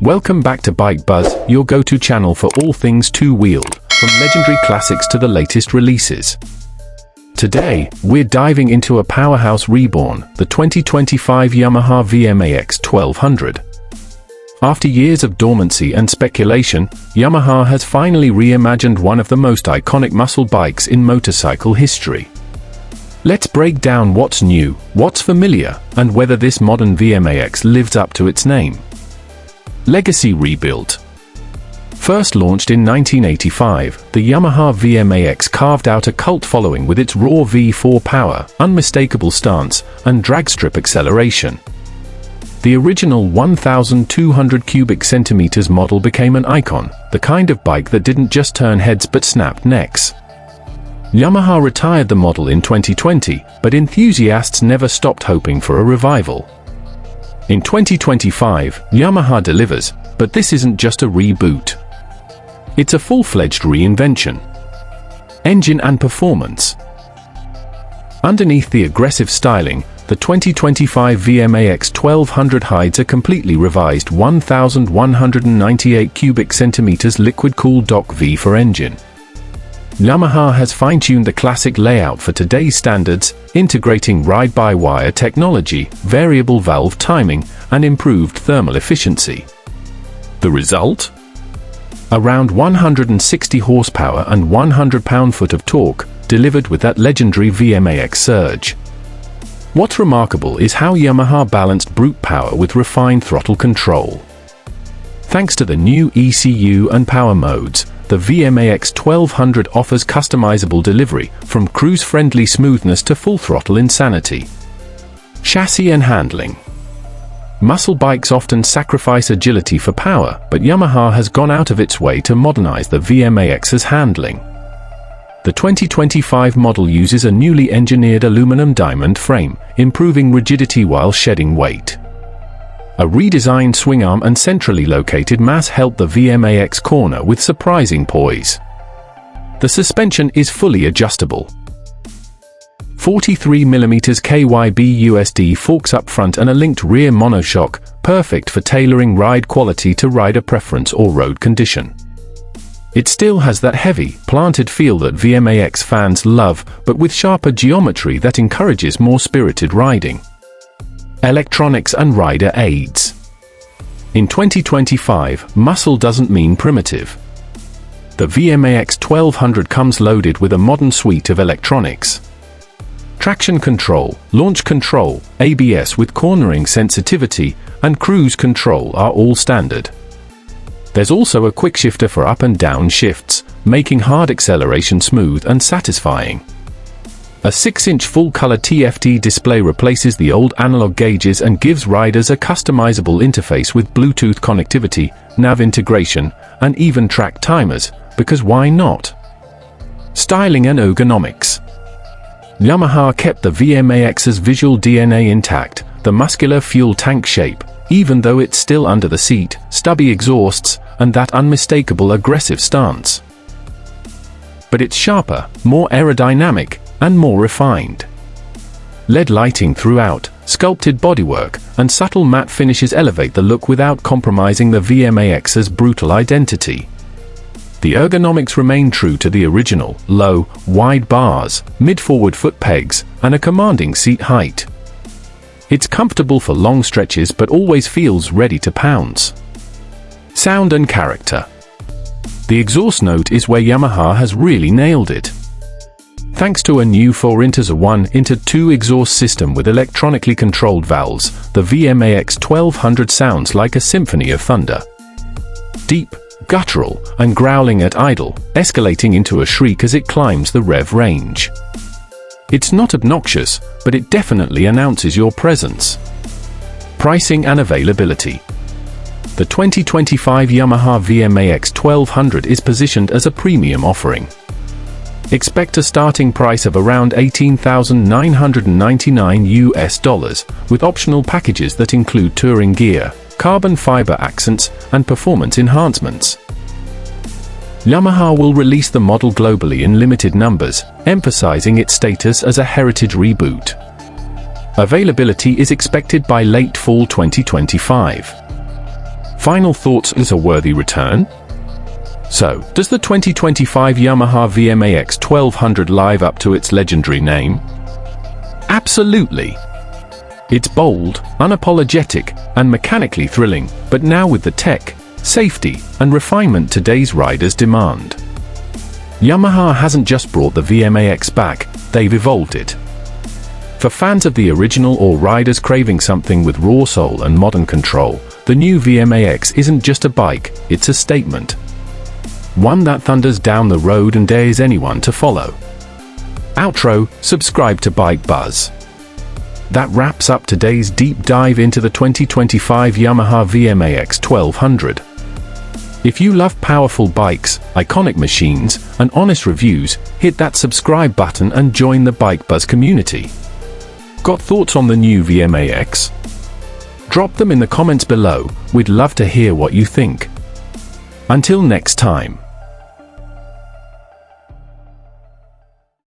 Welcome back to Bike Buzz, your go-to channel for all things two-wheeled, from legendary classics to the latest releases. Today, we're diving into a powerhouse reborn, the 2025 Yamaha VMAX 1200. After years of dormancy and speculation, Yamaha has finally reimagined one of the most iconic muscle bikes in motorcycle history. Let's break down what's new, what's familiar, and whether this modern VMAX lives up to its name. Legacy rebuild. First launched in 1985, the Yamaha VMAX carved out a cult following with its raw V4 power, unmistakable stance, and drag strip acceleration. The original 1,200 cubic centimeters model became an icon, the kind of bike that didn't just turn heads but snapped necks. Yamaha retired the model in 2020, but enthusiasts never stopped hoping for a revival. In 2025, Yamaha delivers, but this isn't just a reboot. It's a full-fledged reinvention. Engine and performance. Underneath the aggressive styling, the 2025 VMAX 1200 hides a completely revised 1,198 cubic centimeters liquid-cooled V4 engine. Yamaha has fine-tuned the classic layout for today's standards, integrating ride-by-wire technology, variable valve timing, and improved thermal efficiency. The result? Around 160 horsepower and 100 pound-foot of torque, delivered with that legendary VMAX surge. What's remarkable is how Yamaha balanced brute power with refined throttle control. Thanks to the new ECU and power modes, the VMAX 1200 offers customizable delivery, from cruise-friendly smoothness to full-throttle insanity. Chassis and handling. Muscle bikes often sacrifice agility for power, but Yamaha has gone out of its way to modernize the VMAX's handling. The 2025 model uses a newly engineered aluminum diamond frame, improving rigidity while shedding weight. A redesigned swing arm and centrally located mass help the VMAX corner with surprising poise. The suspension is fully adjustable. 43mm KYB USD forks up front and a linked rear monoshock, perfect for tailoring ride quality to rider preference or road condition. It still has that heavy, planted feel that VMAX fans love, but with sharper geometry that encourages more spirited riding. Electronics and rider aids. In 2025, muscle doesn't mean primitive. The VMAX 1200 comes loaded with a modern suite of electronics. Traction control, launch control, ABS with cornering sensitivity, and cruise control are all standard. There's also a quick shifter for up and down shifts, making hard acceleration smooth and satisfying. A 6-inch full-color TFT display replaces the old analog gauges and gives riders a customizable interface with Bluetooth connectivity, nav integration, and even track timers, because why not? Styling and ergonomics. Yamaha kept the VMAX's visual DNA intact, the muscular fuel tank shape, even though it's still under the seat, stubby exhausts, and that unmistakable aggressive stance. But it's sharper, more aerodynamic, and more refined. LED lighting throughout, sculpted bodywork, and subtle matte finishes elevate the look without compromising the VMAX's brutal identity. The ergonomics remain true to the original, low, wide bars, mid-forward foot pegs, and a commanding seat height. It's comfortable for long stretches but always feels ready to pounce. Sound and character. The exhaust note is where Yamaha has really nailed it. Thanks to a new 4x1x2 exhaust system with electronically controlled valves, the VMAX 1200 sounds like a symphony of thunder. Deep, guttural, and growling at idle, escalating into a shriek as it climbs the rev range. It's not obnoxious, but it definitely announces your presence. Pricing and availability. The 2025 Yamaha VMAX 1200 is positioned as a premium offering. Expect a starting price of around $18,999 with optional packages that include touring gear, carbon fiber accents, and performance enhancements. Yamaha will release the model globally in limited numbers, emphasizing its status as a heritage reboot. Availability is expected by late fall 2025. Final thoughts: is a worthy return? So, does the 2025 Yamaha VMAX 1200 live up to its legendary name? Absolutely. It's bold, unapologetic, and mechanically thrilling, but now with the tech, safety, and refinement today's riders demand. Yamaha hasn't just brought the VMAX back, they've evolved it. For fans of the original or riders craving something with raw soul and modern control, the new VMAX isn't just a bike, it's a statement. One that thunders down the road and dares anyone to follow. Outro: subscribe to Bike Buzz. That wraps up today's deep dive into the 2025 Yamaha VMAX 1200. If you love powerful bikes, iconic machines, and honest reviews, hit that subscribe button and join the Bike Buzz community. Got thoughts on the new VMAX? Drop them in the comments below, we'd love to hear what you think. Until next time.